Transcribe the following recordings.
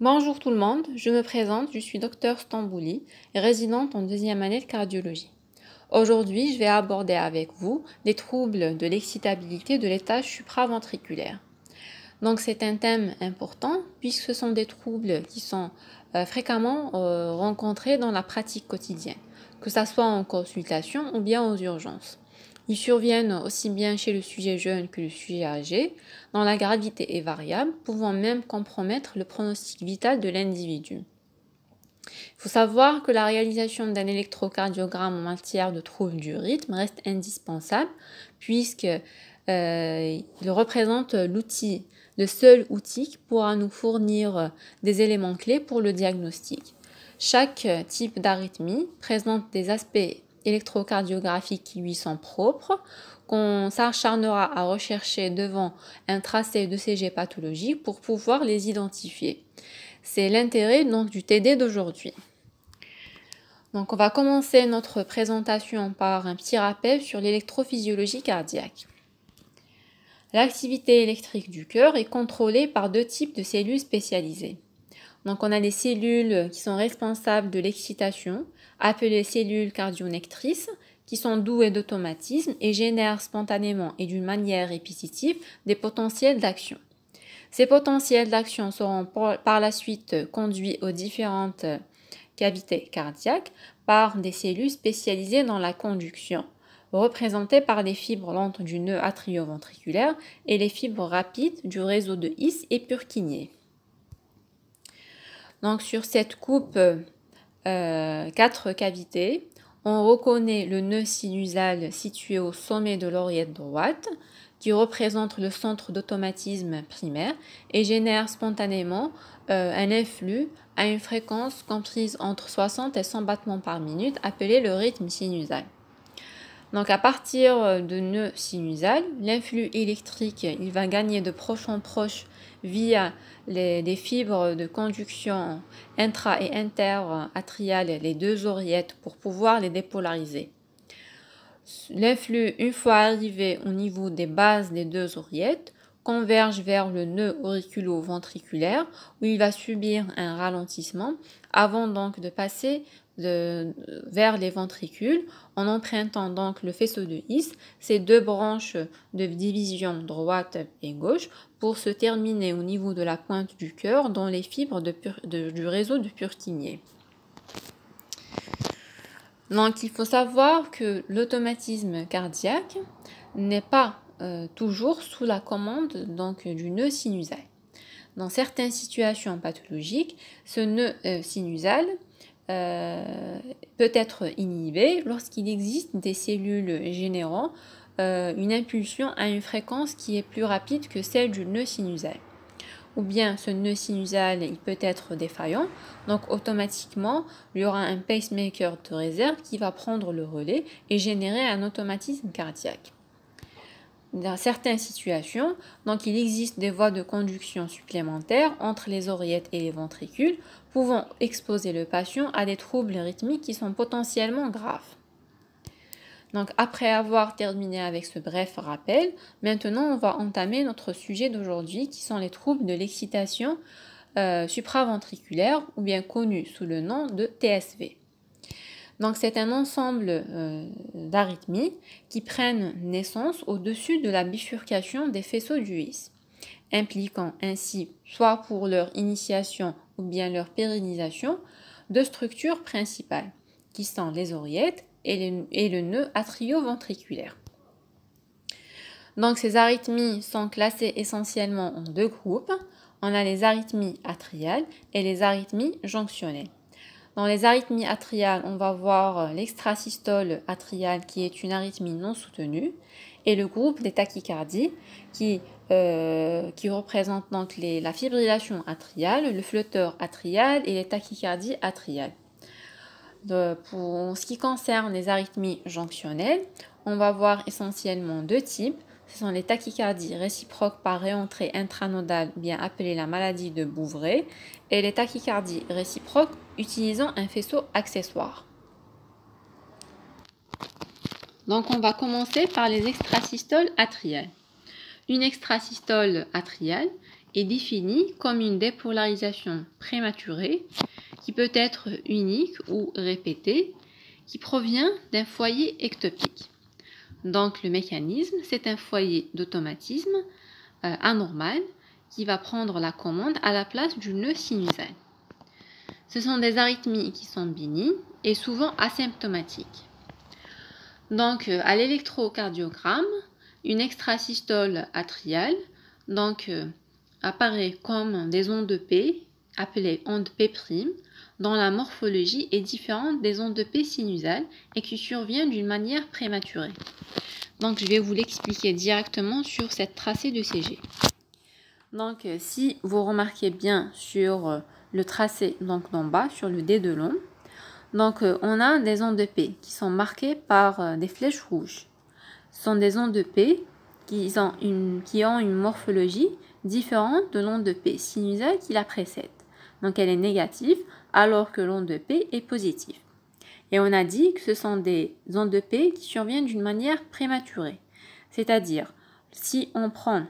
Bonjour tout le monde, je me présente, je suis docteur Stambouli, résidente en deuxième année de cardiologie. Aujourd'hui, je vais aborder avec vous les troubles de l'excitabilité de l'étage supraventriculaire. Donc c'est un thème important puisque ce sont des troubles qui sont fréquemment rencontrés dans la pratique quotidienne, que ce soit en consultation ou bien aux urgences. Ils surviennent aussi bien chez le sujet jeune que le sujet âgé, dont la gravité est variable, pouvant même compromettre le pronostic vital de l'individu. Il faut savoir que la réalisation d'un électrocardiogramme en matière de troubles du rythme reste indispensable puisque il représente l'outil, le seul outil qui pourra nous fournir des éléments clés pour le diagnostic. Chaque type d'arythmie présente des aspects électrocardiographiques qui lui sont propres, qu'on s'acharnera à rechercher devant un tracé de CG pathologique pour pouvoir les identifier. C'est l'intérêt donc du TD d'aujourd'hui. Donc on va commencer notre présentation par un petit rappel sur l'électrophysiologie cardiaque. L'activité électrique du cœur est contrôlée par deux types de cellules spécialisées. Donc on a des cellules qui sont responsables de l'excitation, appelées cellules cardionectrices, qui sont douées d'automatisme et génèrent spontanément et d'une manière répétitive des potentiels d'action. Ces potentiels d'action seront par la suite conduits aux différentes cavités cardiaques par des cellules spécialisées dans la conduction, représentées par les fibres lentes du nœud atrioventriculaire et les fibres rapides du réseau de His et Purkinje. Donc sur cette coupe 4 cavités, on reconnaît le nœud sinusal situé au sommet de l'oreillette droite, qui représente le centre d'automatisme primaire et génère spontanément un influx à une fréquence comprise entre 60 et 100 battements par minute, appelé le rythme sinusal. Donc à partir de nœud sinusal, l'influx électrique il va gagner de proche en proche via les fibres de conduction intra- et interatriales, les deux oreillettes, pour pouvoir les dépolariser. L'influx, une fois arrivé au niveau des bases des deux oreillettes, converge vers le nœud auriculo-ventriculaire où il va subir un ralentissement avant donc de passer vers les ventricules en empruntant donc le faisceau de His, ces deux branches de division droite et gauche pour se terminer au niveau de la pointe du cœur dans les fibres du réseau de Purkinje. Donc il faut savoir que l'automatisme cardiaque n'est pas toujours sous la commande donc, du nœud sinusal. Dans certaines situations pathologiques, ce nœud sinusal peut être inhibé lorsqu'il existe des cellules générant une impulsion à une fréquence qui est plus rapide que celle du nœud sinusal. Ou bien ce nœud sinusal il peut être défaillant, donc automatiquement il y aura un pacemaker de réserve qui va prendre le relais et générer un automatisme cardiaque. Dans certaines situations, donc il existe des voies de conduction supplémentaires entre les oreillettes et les ventricules, pouvant exposer le patient à des troubles rythmiques qui sont potentiellement graves. Donc après avoir terminé avec ce bref rappel, maintenant on va entamer notre sujet d'aujourd'hui qui sont les troubles de l'excitation supraventriculaire ou bien connus sous le nom de TSV. Donc c'est un ensemble d'arythmies qui prennent naissance au-dessus de la bifurcation des faisceaux du His, impliquant ainsi, soit pour leur initiation ou bien leur pérennisation, deux structures principales, qui sont les oreillettes et le nœud atrioventriculaire. Donc ces arythmies sont classées essentiellement en deux groupes. On a les arythmies atriales et les arythmies jonctionnelles. Dans les arythmies atriales, on va voir l'extrasystole atriale qui est une arythmie non soutenue et le groupe des tachycardies qui représente donc la fibrillation atriale, le flotteur atrial et les tachycardies atriales. Pour ce qui concerne les arythmies jonctionnelles, on va voir essentiellement deux types. Ce sont les tachycardies réciproques par réentrée intranodale, bien appelée la maladie de Bouvray, et les tachycardies réciproques utilisant un faisceau accessoire. Donc on va commencer par les extrasystoles atriales. Une extrasystole atriale est définie comme une dépolarisation prématurée qui peut être unique ou répétée, qui provient d'un foyer ectopique. Donc le mécanisme, c'est un foyer d'automatisme anormal qui va prendre la commande à la place du nœud sinusal. Ce sont des arythmies qui sont bénignes et souvent asymptomatiques. Donc à l'électrocardiogramme, une extrasystole atriale apparaît comme des ondes de P, appelées ondes P', dont la morphologie est différente des ondes de P sinusales et qui survient d'une manière prématurée. Donc je vais vous l'expliquer directement sur cette tracée de CG. Donc si vous remarquez bien sur le tracé d'en bas, sur le D de long, donc on a des ondes de P qui sont marquées par des flèches rouges. Ce sont des ondes de P qui ont une morphologie différente de l'onde de P sinusale qui la précède. Donc elle est négative alors que l'onde de P est positive. Et on a dit que ce sont des ondes de P qui surviennent d'une manière prématurée. C'est-à-dire, si on prend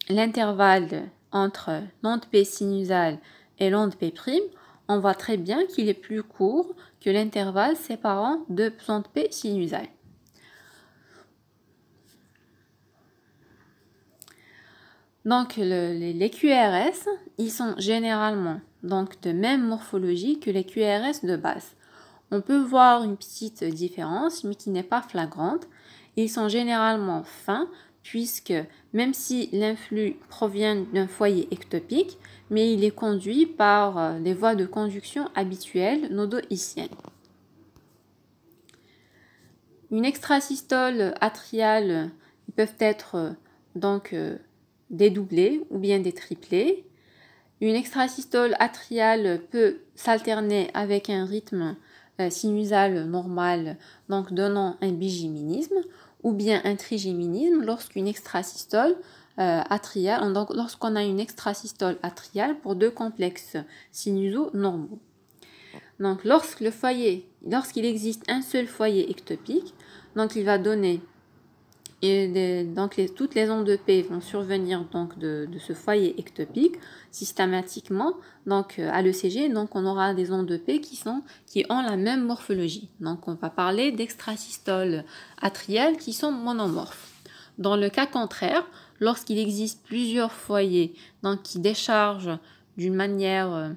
l'intervalle entre l'onde P sinusale et l'onde P', on voit très bien qu'il est plus court que l'intervalle séparant deux ondes P sinusales. Donc les QRS, ils sont généralement donc de même morphologie que les QRS de base. On peut voir une petite différence, mais qui n'est pas flagrante. Ils sont généralement fins, puisque même si l'influx provient d'un foyer ectopique, mais il est conduit par les voies de conduction habituelles nodo-ischiennes. Une extrasystole atriale peuvent être dédoublées ou bien des triplées. Une extrasystole atriale peut s'alterner avec un rythme sinusal normal, donc donnant un bigéminisme, ou bien un trigéminisme lorsqu'une extrasystole atriale, donc lorsqu'on a une extrasystole atriale pour deux complexes sinusaux normaux. Donc lorsqu'il existe un seul foyer ectopique, donc il va donner toutes les ondes de P vont survenir de ce foyer ectopique systématiquement à l'ECG. Donc on aura des ondes de P qui ont la même morphologie. Donc on va parler d'extrasystoles atriales qui sont monomorphes. Dans le cas contraire, lorsqu'il existe plusieurs foyers qui déchargent d'une manière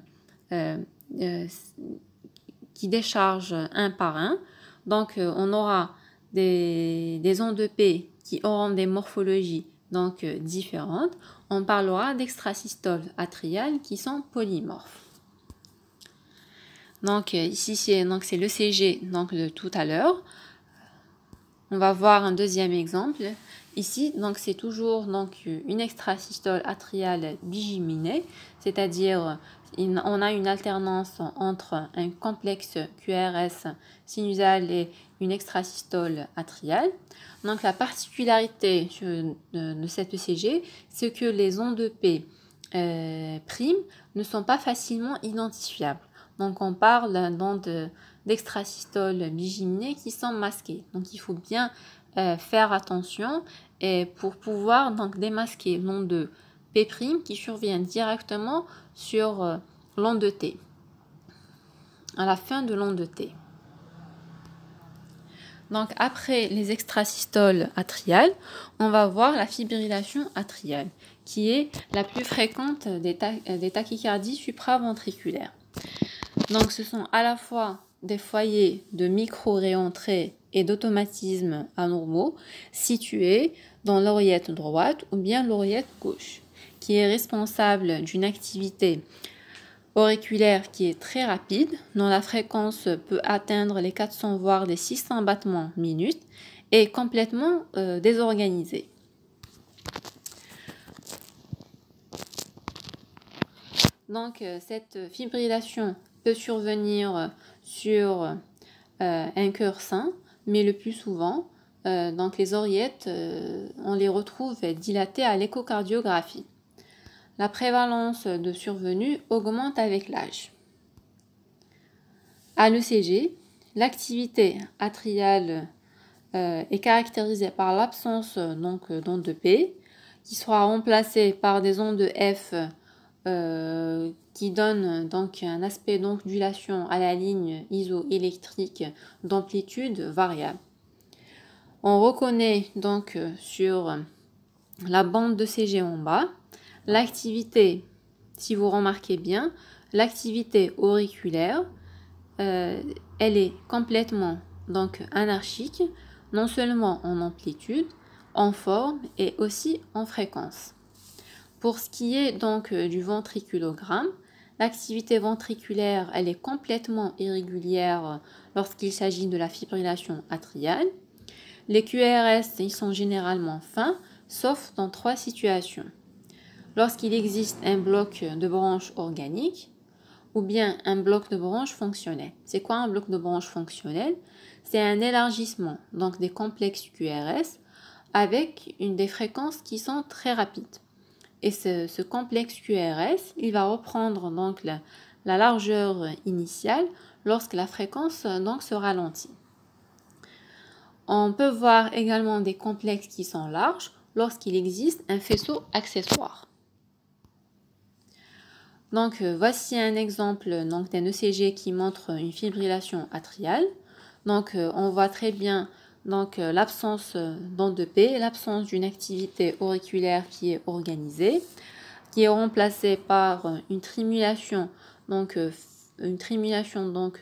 qui déchargent un par un, on aura des ondes de P qui auront des morphologies différentes. On parlera d'extrasystoles atriales qui sont polymorphes. Ici c'est l'ECG de tout à l'heure. On va voir un deuxième exemple. Ici c'est toujours une extrasystole atriale bigéminée, c'est-à-dire on a une alternance entre un complexe QRS sinusal et une extrasystole atriale. Donc la particularité de cette ECG, c'est que les ondes de P' ne sont pas facilement identifiables. Donc on parle d'ondes d'extrasystole bigéminée qui sont masquées. Donc il faut bien faire attention et pour pouvoir démasquer l'onde de P' qui survient directement sur l'onde de T, à la fin de l'onde de T. Donc après les extrasystoles atriales, on va voir la fibrillation atriale, qui est la plus fréquente des tachycardies supraventriculaires. Donc ce sont à la fois des foyers de micro-réentrée et d'automatisme anormaux situés dans l'oreillette droite ou bien l'oreillette gauche, qui est responsable d'une activité auriculaire qui est très rapide, dont la fréquence peut atteindre les 400 voire les 600 battements minutes et complètement désorganisée. Donc cette fibrillation peut survenir sur un cœur sain, mais le plus souvent, les oreillettes, on les retrouve dilatées à l'échocardiographie. La prévalence de survenue augmente avec l'âge. À l'ECG, l'activité atriale est caractérisée par l'absence d'onde de P, qui sera remplacé par des ondes F qui donnent donc un aspect d'ondulation à la ligne isoélectrique d'amplitude variable. On reconnaît donc sur la bande de CG en bas l'activité, si vous remarquez bien, l'activité auriculaire, elle est complètement donc anarchique, non seulement en amplitude, en forme et aussi en fréquence. Pour ce qui est donc du ventriculogramme, l'activité ventriculaire, elle est complètement irrégulière lorsqu'il s'agit de la fibrillation atriale. Les QRS, ils sont généralement fins, sauf dans 3 situations. Lorsqu'il existe un bloc de branche organique ou bien un bloc de branche fonctionnel. C'est quoi un bloc de branche fonctionnel? C'est un élargissement donc des complexes QRS avec des fréquences qui sont très rapides. Et ce complexe QRS, il va reprendre donc la largeur initiale lorsque la fréquence donc se ralentit. On peut voir également des complexes qui sont larges lorsqu'il existe un faisceau accessoire. Donc voici un exemple donc, d'un ECG qui montre une fibrillation atriale. Donc on voit très bien donc l'absence d'onde de P, l'absence d'une activité auriculaire qui est organisée, qui est remplacée par une trémulation donc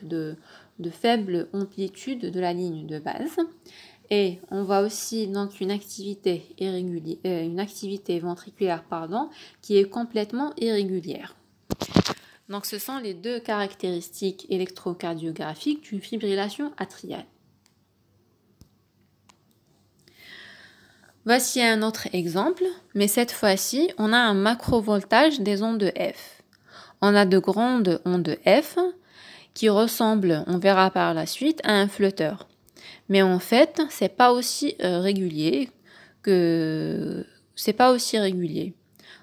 de faible amplitude de la ligne de base. Et on voit aussi donc une activité ventriculaire qui est complètement irrégulière. Donc ce sont les deux caractéristiques électrocardiographiques d'une fibrillation atriale. Voici un autre exemple, mais cette fois-ci, on a un macrovoltage des ondes F. On a de grandes ondes F qui ressemblent, on verra par la suite, à un flotteur. Mais en fait, c'est pas aussi régulier.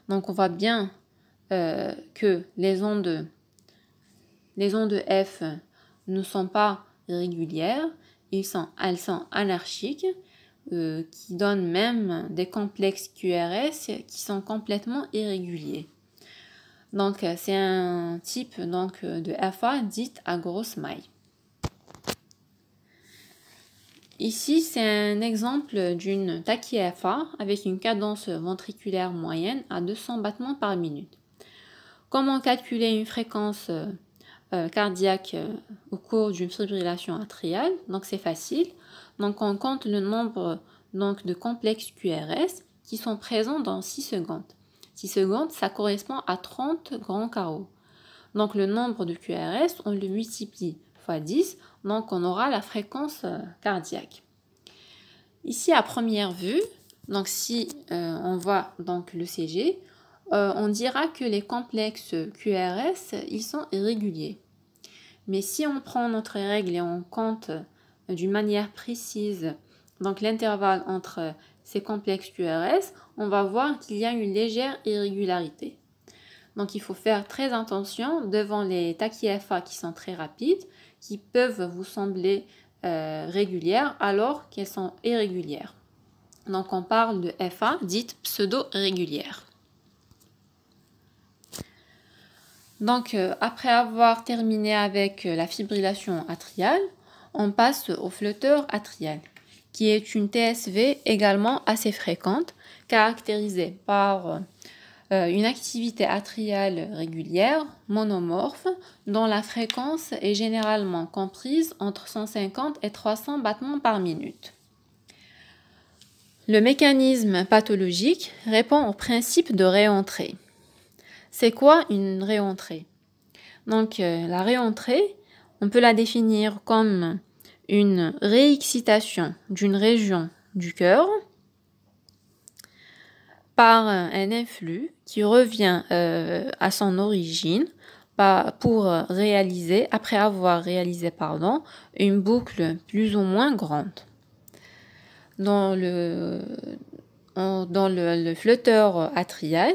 Donc on voit bien que les ondes F ne sont pas régulières, elles sont anarchiques, qui donnent même des complexes QRS qui sont complètement irréguliers. Donc c'est un type donc, de FA dite à grosse maille. Ici, c'est un exemple d'une tachy-FA avec une cadence ventriculaire moyenne à 200 battements par minute. Comment calculer une fréquence cardiaque au cours d'une fibrillation atriale? Donc c'est facile. Donc on compte le nombre donc, de complexes QRS qui sont présents dans 6 secondes. 6 secondes, ça correspond à 30 grands carreaux. Donc le nombre de QRS, on le multiplie fois 10, donc on aura la fréquence cardiaque. Ici, à première vue, donc si on voit donc le CG, on dira que les complexes QRS, ils sont irréguliers. Mais si on prend notre règle et on compte d'une manière précise donc l'intervalle entre ces complexes QRS, on va voir qu'il y a une légère irrégularité. Donc il faut faire très attention devant les tachy-FA qui sont très rapides, qui peuvent vous sembler régulières alors qu'elles sont irrégulières. Donc on parle de FA dite pseudo-régulière. Donc après avoir terminé avec la fibrillation atriale, on passe au flotteur atrial, qui est une TSV également assez fréquente, caractérisée par une activité atriale régulière, monomorphe, dont la fréquence est généralement comprise entre 150 et 300 battements par minute. Le mécanisme pathologique répond au principe de réentrée. C'est quoi une réentrée? Donc la réentrée, on peut la définir comme une réexcitation d'une région du cœur par un influx qui revient à son origine après avoir réalisé une boucle plus ou moins grande. Dans le flotteur atrial,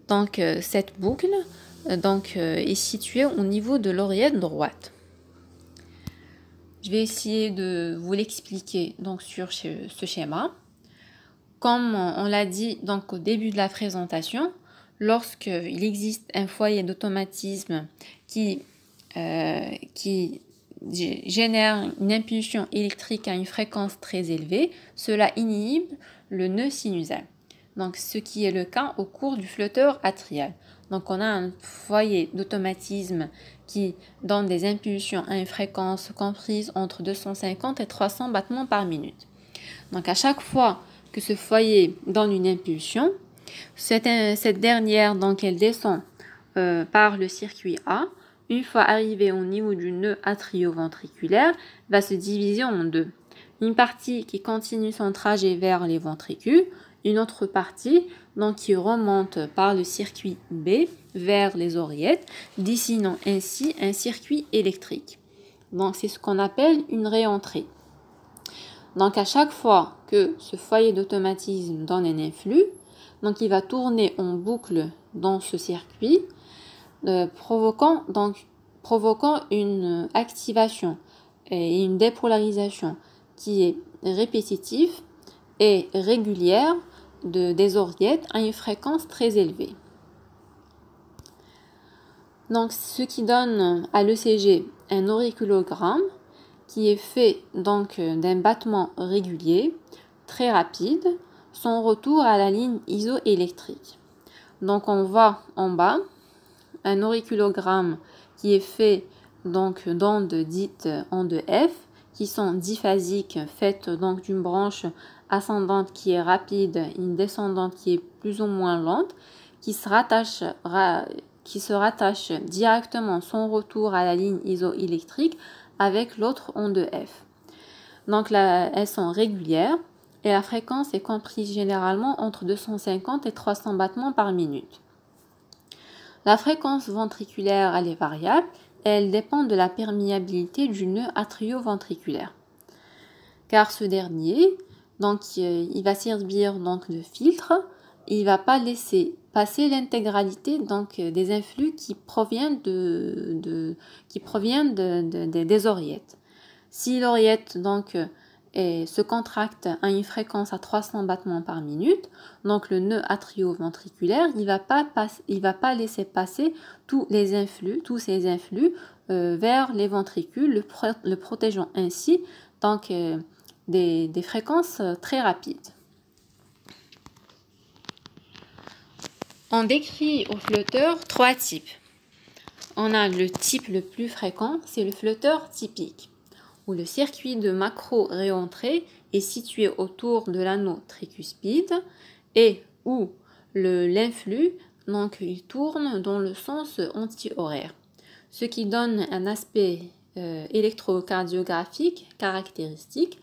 donc cette boucle est située au niveau de l'oreillette droite. Je vais essayer de vous l'expliquer donc sur ce schéma. Comme on l'a dit donc au début de la présentation, lorsqu'il existe un foyer d'automatisme qui génère une impulsion électrique à une fréquence très élevée, cela inhibe le nœud sinusal. Donc, ce qui est le cas au cours du flotteur atrial. Donc, on a un foyer d'automatisme qui donne des impulsions à une fréquence comprise entre 250 et 300 battements par minute. Donc, à chaque fois que ce foyer donne une impulsion, cette dernière, donc, elle descend par le circuit A. Une fois arrivée au niveau du nœud atrioventriculaire, va se diviser en deux. Une partie qui continue son trajet vers les ventricules, une autre partie donc, qui remonte par le circuit B vers les oreillettes, dessinant ainsi un circuit électrique. Donc c'est ce qu'on appelle une réentrée. Donc à chaque fois que ce foyer d'automatisme donne un influx, donc il va tourner en boucle dans ce circuit, provoquant une activation et une dépolarisation qui est répétitive et régulière des oreillettes à une fréquence très élevée. Donc, ce qui donne à l'ECG un auriculogramme qui est fait donc d'un battement régulier, très rapide, son retour à la ligne isoélectrique. Donc, on voit en bas un auriculogramme qui est fait donc d'ondes dites ondes F, qui sont diphasiques, faites donc d'une branche ascendante qui est rapide et une descendante qui est plus ou moins lente, qui se rattache directement son retour à la ligne isoélectrique avec l'autre onde F. Donc là, elles sont régulières et la fréquence est comprise généralement entre 250 et 300 battements par minute. La fréquence ventriculaire, elle est variable et elle dépend de la perméabilité du nœud atrioventriculaire. Car ce dernier, donc, il va servir donc de filtre, il ne va pas laisser passer l'intégralité donc des influx qui proviennent des oreillettes. Si l'oreillette donc se contracte à une fréquence à 300 battements par minute, donc le nœud atrioventriculaire, il va pas laisser passer tous ces influx vers les ventricules, le protégeant ainsi donc des fréquences très rapides. On décrit au flotteur trois types. On a le type le plus fréquent, c'est le flotteur typique, où le circuit de macro-réentrée est situé autour de l'anneau tricuspide et où l'influx donc il tourne dans le sens anti-horaire, ce qui donne un aspect électrocardiographique caractéristique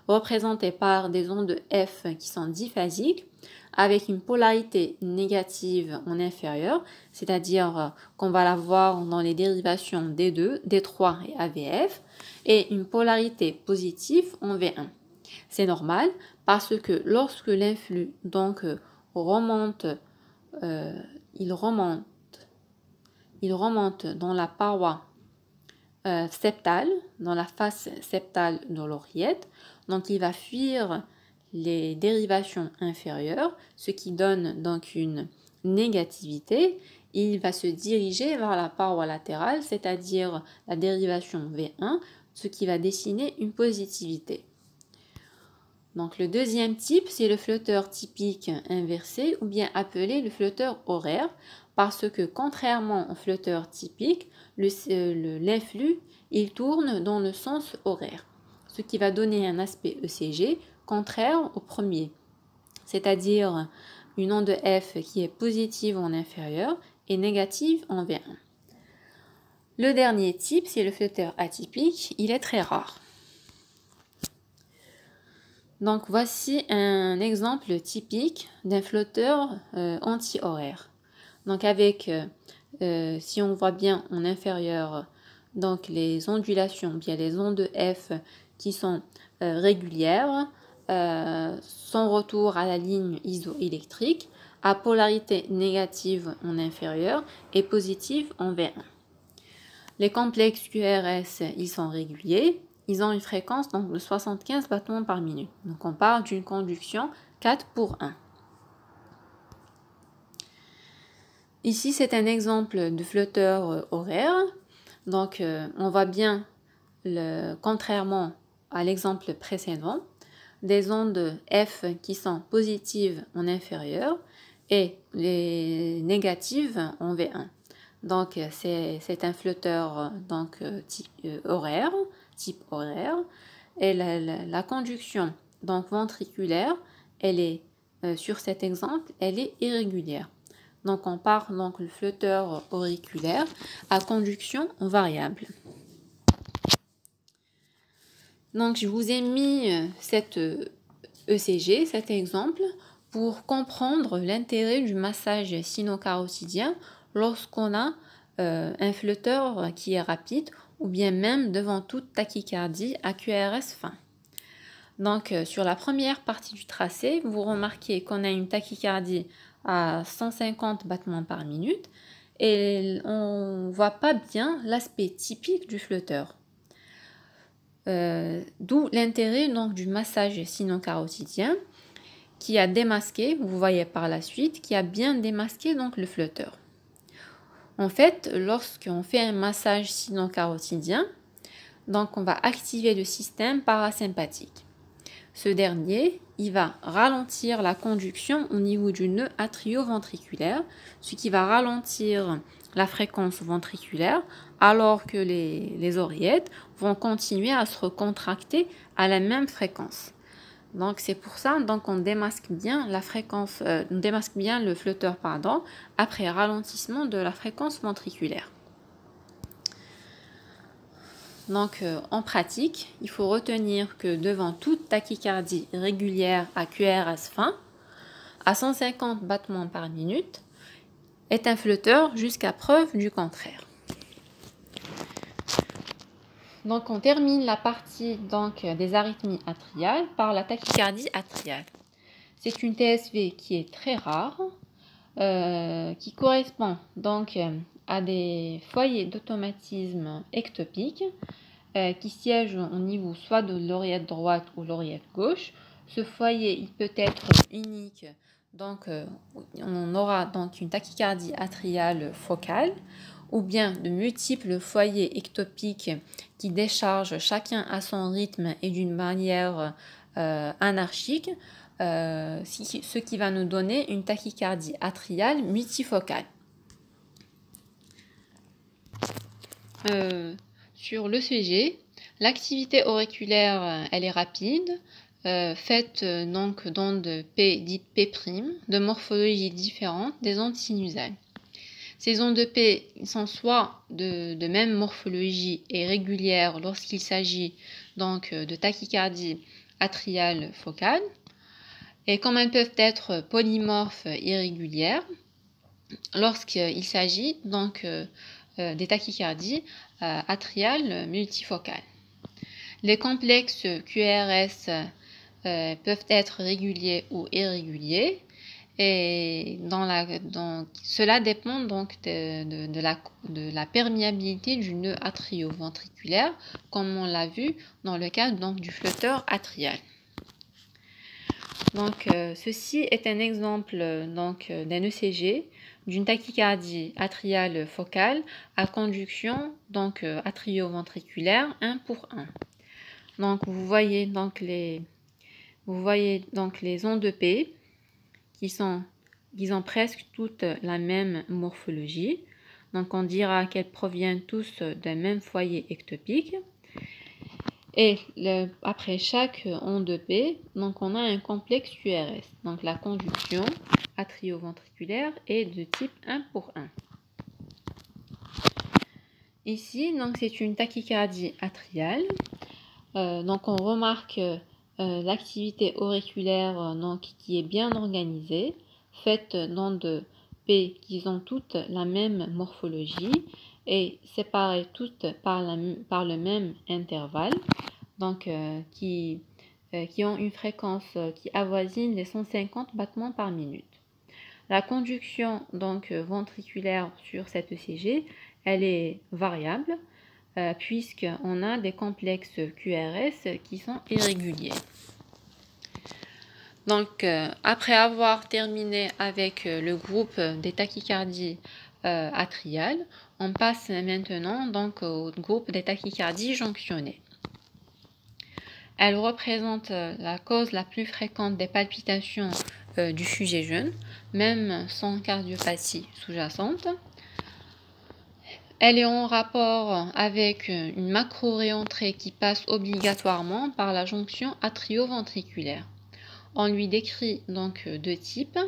représenté par des ondes F qui sont diphasiques avec une polarité négative en inférieur, c'est-à-dire qu'on va la voir dans les dérivations D2, D3 et AVF, et une polarité positive en V1. C'est normal parce que lorsque l'influx donc remonte dans la paroi septale, dans la face septale de l'oreillette, donc il va fuir les dérivations inférieures, ce qui donne donc une négativité. Il va se diriger vers la paroi latérale, c'est-à-dire la dérivation V1, ce qui va dessiner une positivité. Donc le deuxième type, c'est le flotteur typique inversé ou bien appelé le flotteur horaire parce que contrairement au flotteur typique, l'influx, il tourne dans le sens horaire, ce qui va donner un aspect ECG contraire au premier, c'est-à-dire une onde F qui est positive en inférieur et négative en V1. Le dernier type, c'est le flotteur atypique, il est très rare. Donc voici un exemple typique d'un flotteur anti-horaire. Donc avec, si on voit bien en inférieur, donc les ondulations, bien les ondes F qui sont régulières, son retour à la ligne isoélectrique à polarité négative en inférieur et positive en V1. Les complexes QRS, ils sont réguliers. Ils ont une fréquence donc, de 75 battements par minute. Donc on parle d'une conduction 4 pour 1. Ici, c'est un exemple de flotteur horaire. Donc, on voit bien, contrairement à l'exemple précédent, des ondes F qui sont positives en inférieur et les négatives en V1. Donc, c'est un flotteur type horaire. Et la conduction ventriculaire, elle est, sur cet exemple, elle est irrégulière. Donc, on part le flotteur auriculaire à conduction variable. Donc, je vous ai mis cet ECG, cet exemple, pour comprendre l'intérêt du massage sino-carotidien lorsqu'on a un flotteur qui est rapide ou bien même devant toute tachycardie à QRS fin. Donc, sur la première partie du tracé, vous remarquez qu'on a une tachycardie à 150 battements par minute et on ne voit pas bien l'aspect typique du flotteur. D'où l'intérêt du massage sino-carotidien qui a démasqué, vous voyez par la suite, qui a bien démasqué le flotteur. En fait, lorsqu'on fait un massage sino-carotidien, on va activer le système parasympathique. Ce dernier, il va ralentir la conduction au niveau du nœud atrioventriculaire, ce qui va ralentir la fréquence ventriculaire, alors que les oreillettes vont continuer à se recontracter à la même fréquence. Donc c'est pour ça qu'on démasque bien la fréquence, on démasque bien le flotteur après ralentissement de la fréquence ventriculaire. Donc, en pratique, il faut retenir que devant toute tachycardie régulière à QRS fin, à 150 battements par minute, est un flotteur jusqu'à preuve du contraire. Donc, on termine la partie des arythmies atriales par la tachycardie atriale. C'est une TSV qui est très rare, qui correspond à des foyers d'automatisme ectopique qui siègent au niveau soit de l'oreillette droite ou l'oreillette gauche. Ce foyer, il peut être unique, on aura une tachycardie atriale focale, ou bien de multiples foyers ectopiques qui déchargent chacun à son rythme et d'une manière anarchique, ce qui va nous donner une tachycardie atriale multifocale. Sur l'ECG, l'activité auriculaire, elle est rapide, faite d'ondes P dites P', de morphologie différente des ondes sinusales. Ces ondes P sont soit de même morphologie et régulières lorsqu'il s'agit de tachycardie atriale focale, et comme elles peuvent être polymorphes irrégulières lorsqu'il s'agit des tachycardies atriales multifocales. Les complexes QRS peuvent être réguliers ou irréguliers et cela dépend de la perméabilité du nœud atrioventriculaire, comme on l'a vu dans le cas du flotteur atrial. Ceci est un exemple d'un ECG d'une tachycardie atriale focale à conduction atrioventriculaire 1 pour 1. Vous voyez les ondes P qui ont presque toutes la même morphologie. On dira qu'elles proviennent tous d'un même foyer ectopique. Et après chaque onde P, on a un complexe QRS. La conduction atrioventriculaire est de type 1 pour 1. Ici, c'est une tachycardie atriale. On remarque l'activité auriculaire qui est bien organisée, faite d'ondes P qui ont toutes la même morphologie et séparées toutes par le même intervalle, qui ont une fréquence qui avoisine les 150 battements par minute. La conduction ventriculaire sur cette ECG, elle est variable puisqu'on a des complexes QRS qui sont irréguliers. Donc, après avoir terminé avec le groupe des tachycardies atriales, on passe maintenant donc au groupe des tachycardies jonctionnées. Elle représente la cause la plus fréquente des palpitations du sujet jeune, même sans cardiopathie sous-jacente. Elle est en rapport avec une macro-réentrée qui passe obligatoirement par la jonction atrio-ventriculaire. On lui décrit donc deux types.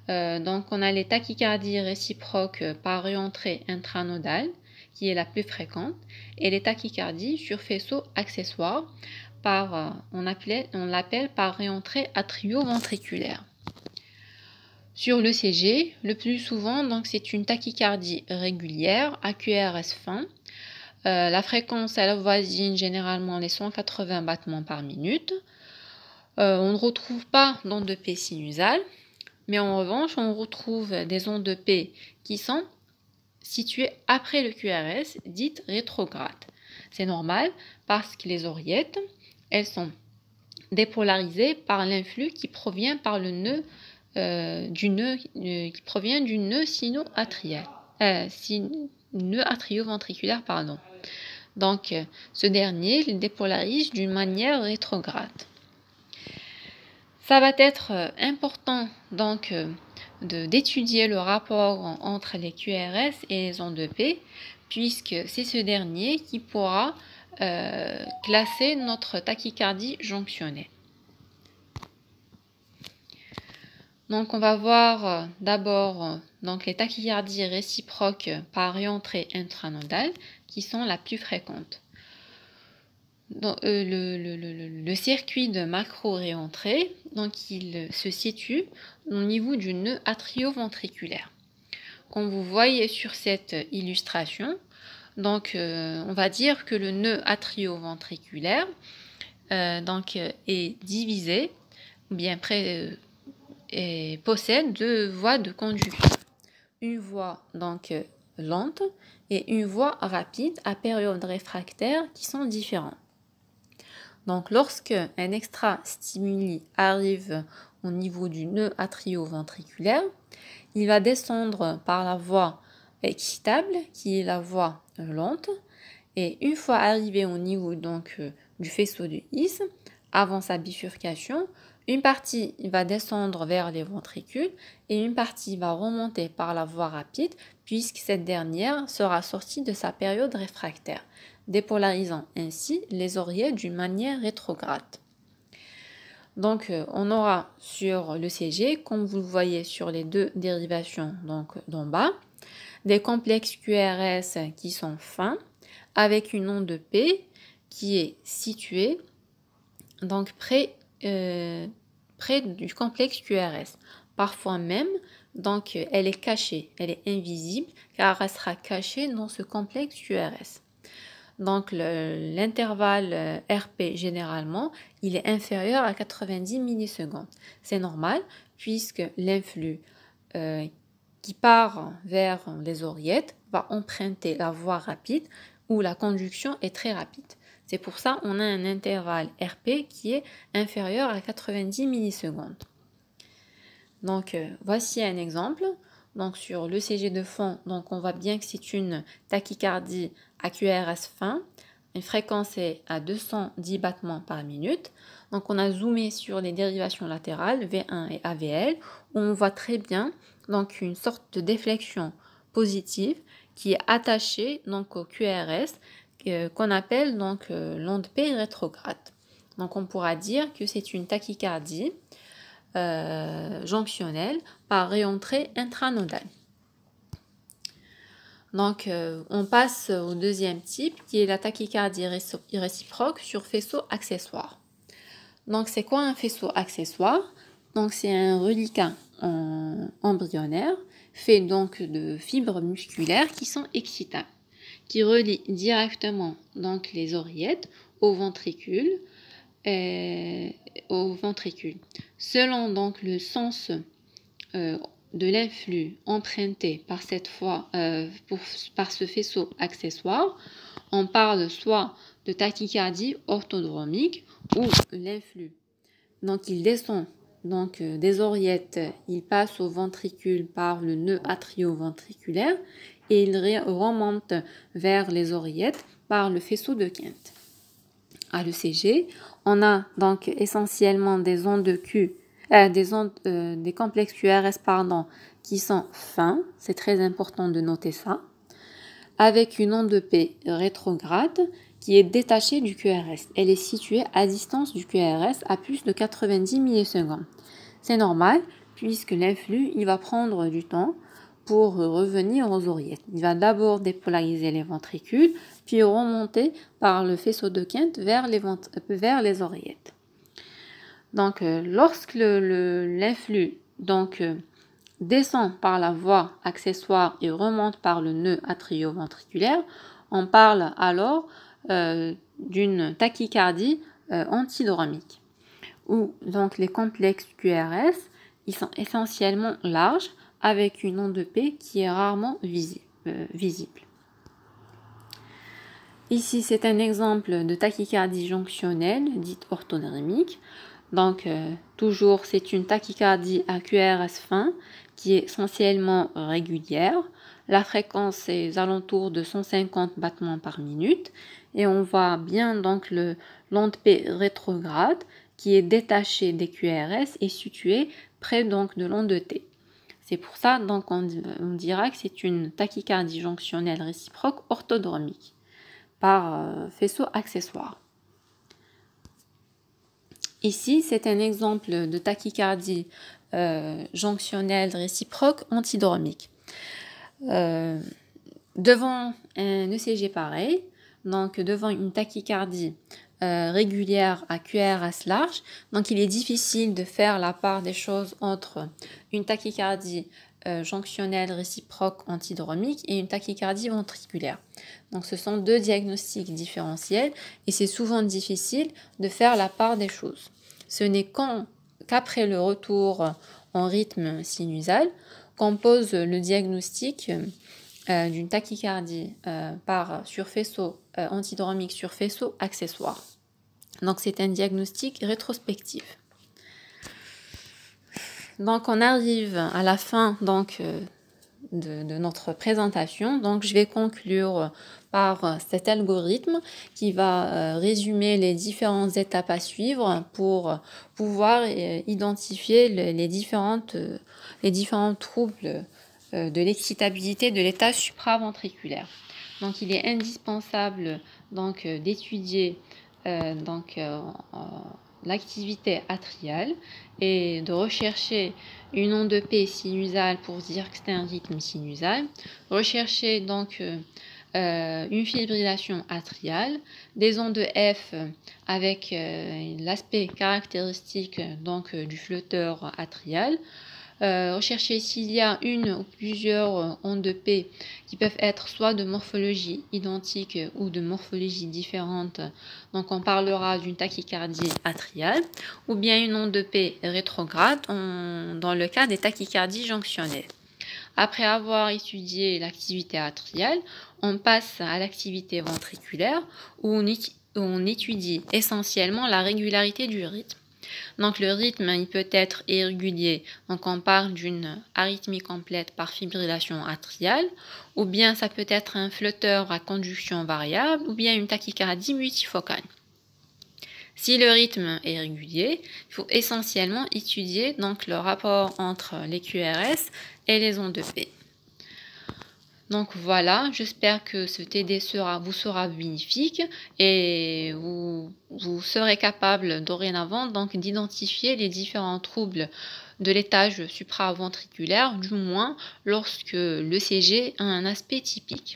Donc on a les tachycardies réciproques par réentrée intranodale, qui est la plus fréquente, et les tachycardies sur faisceau accessoire, on l'appelle par réentrée atrio-ventriculaire. Sur l'ECG, le plus souvent, donc, c'est une tachycardie régulière à QRS fin. La fréquence, elle avoisine généralement les 180 battements par minute. On ne retrouve pas d'ondes de P sinusales, mais en revanche, on retrouve des ondes de P qui sont situées après le QRS, dites rétrogrades. C'est normal parce que les oreillettes, elles sont dépolarisées par l'influx qui provient par le nœud du nœud sino-atrial, nœud atrio-ventriculaire, pardon. Donc, ce dernier le dépolarise d'une manière rétrograde. Ça va être important donc d'étudier le rapport entre les QRS et les ondes de P, puisque c'est ce dernier qui pourra classer notre tachycardie jonctionnée. Donc on va voir d'abord les tachycardies réciproques par réentrée intranodale qui sont la plus fréquentes. Donc, le circuit de macro-réentrée, donc il se situe au niveau du nœud atrio-ventriculaire. Comme vous voyez sur cette illustration, donc on va dire que le nœud atrio-ventriculaire est divisé, ou bien et possède deux voies de conduction. Une voie donc lente et une voie rapide à période réfractaire qui sont différentes. Donc lorsque un extra-stimuli arrive au niveau du nœud atrio-ventriculaire, il va descendre par la voie excitable qui est la voie lente, et une fois arrivé au niveau donc du faisceau de His, avant sa bifurcation, une partie va descendre vers les ventricules et une partie va remonter par la voie rapide puisque cette dernière sera sortie de sa période réfractaire, dépolarisant ainsi les oreillettes d'une manière rétrograde. Donc on aura sur le CG, comme vous le voyez sur les deux dérivations d'en bas, des complexes QRS qui sont fins avec une onde de P qui est située donc près du complexe QRS. Parfois même, donc elle est cachée, elle est invisible car elle sera cachée dans ce complexe QRS. Donc l'intervalle RP généralement, il est inférieur à 90 millisecondes. C'est normal puisque l'influx qui part vers les oreillettes va emprunter la voie rapide où la conduction est très rapide. C'est pour ça qu'on a un intervalle RP qui est inférieur à 90 millisecondes. Donc voici un exemple. Donc sur l'ECG de fond, donc on voit bien que c'est une tachycardie à QRS fin. Une fréquence est à 210 battements par minute. Donc on a zoomé sur les dérivations latérales V1 et AVL où on voit très bien donc une sorte de déflexion positive qui est attachée donc au QRS qu'on appelle donc l'onde P rétrograde. Donc on pourra dire que c'est une tachycardie jonctionnelle par réentrée intranodale. Donc on passe au deuxième type qui est la tachycardie réciproque sur faisceau accessoire. Donc c'est quoi un faisceau accessoire? Donc c'est un reliquat embryonnaire fait donc de fibres musculaires qui sont excitables, qui relient directement donc les oreillettes au ventricule. Selon donc le sens de l'influx emprunté par par ce faisceau accessoire, on parle soit de tachycardie orthodromique où l'influx donc il descend donc des oreillettes, il passe au ventricule par le nœud atrioventriculaire et il remonte vers les oreillettes par le faisceau de Kent. À l'ECG, on a donc essentiellement des ondes de Q, des complexes QRS qui sont fins, c'est très important de noter ça, avec une onde de P rétrograde qui est détachée du QRS. Elle est située à distance du QRS à plus de 90 millisecondes. C'est normal puisque l'influx il va prendre du temps pour revenir aux oreillettes. Il va d'abord dépolariser les ventricules, puis remonter par le faisceau de Kent vers les oreillettes. Donc, lorsque l'influx descend par la voie accessoire et remonte par le nœud atrioventriculaire, on parle alors d'une tachycardie antidromique, où donc les complexes QRS ils sont essentiellement larges avec une onde de P qui est rarement visible. Ici, c'est un exemple de tachycardie jonctionnelle, dite orthodromique. Donc, toujours, c'est une tachycardie à QRS fin qui est essentiellement régulière. La fréquence est aux alentours de 150 battements par minute. Et on voit bien donc l'onde P rétrograde qui est détachée des QRS et située près donc de l'onde T. C'est pour ça donc on dira que c'est une tachycardie jonctionnelle réciproque orthodromique par faisceau accessoire. Ici, c'est un exemple de tachycardie jonctionnelle réciproque antidromique. Devant un ECG pareil, donc devant une tachycardie régulière à QRS large, donc il est difficile de faire la part des choses entre une tachycardie jonctionnelle réciproque antidromique et une tachycardie ventriculaire. Donc ce sont deux diagnostics différentiels et c'est souvent difficile de faire la part des choses. Ce n'est qu'après le retour en rythme sinusal qu'on pose le diagnostic d'une tachycardie sur faisceau antidromique sur faisceau accessoire. Donc c'est un diagnostic rétrospectif. Donc on arrive à la fin de notre présentation. Donc je vais conclure par cet algorithme qui va résumer les différentes étapes à suivre pour pouvoir identifier les différents troubles de l'excitabilité de l'état supraventriculaire. Donc il est indispensable d'étudier l'activité atriale et de rechercher une onde de P sinusale pour dire que c'est un rythme sinusal. Rechercher donc une fibrillation atriale, des ondes de F avec l'aspect caractéristique du flotteur atrial. Rechercher s'il y a une ou plusieurs ondes de P qui peuvent être soit de morphologie identique ou de morphologie différente. Donc on parlera d'une tachycardie atriale ou bien une onde de P rétrograde dans le cas des tachycardies jonctionnelles. Après avoir étudié l'activité atriale, on passe à l'activité ventriculaire où on étudie essentiellement la régularité du rythme. Donc le rythme il peut être irrégulier, donc on parle d'une arythmie complète par fibrillation atriale, ou bien ça peut être un flotteur à conduction variable, ou bien une tachycardie multifocale. Si le rythme est régulier, il faut essentiellement étudier donc le rapport entre les QRS et les ondes de P. Donc voilà, j'espère que ce TD vous sera bénéfique et vous serez capable dorénavant d'identifier les différents troubles de l'étage supraventriculaire, du moins lorsque l'ECG a un aspect typique.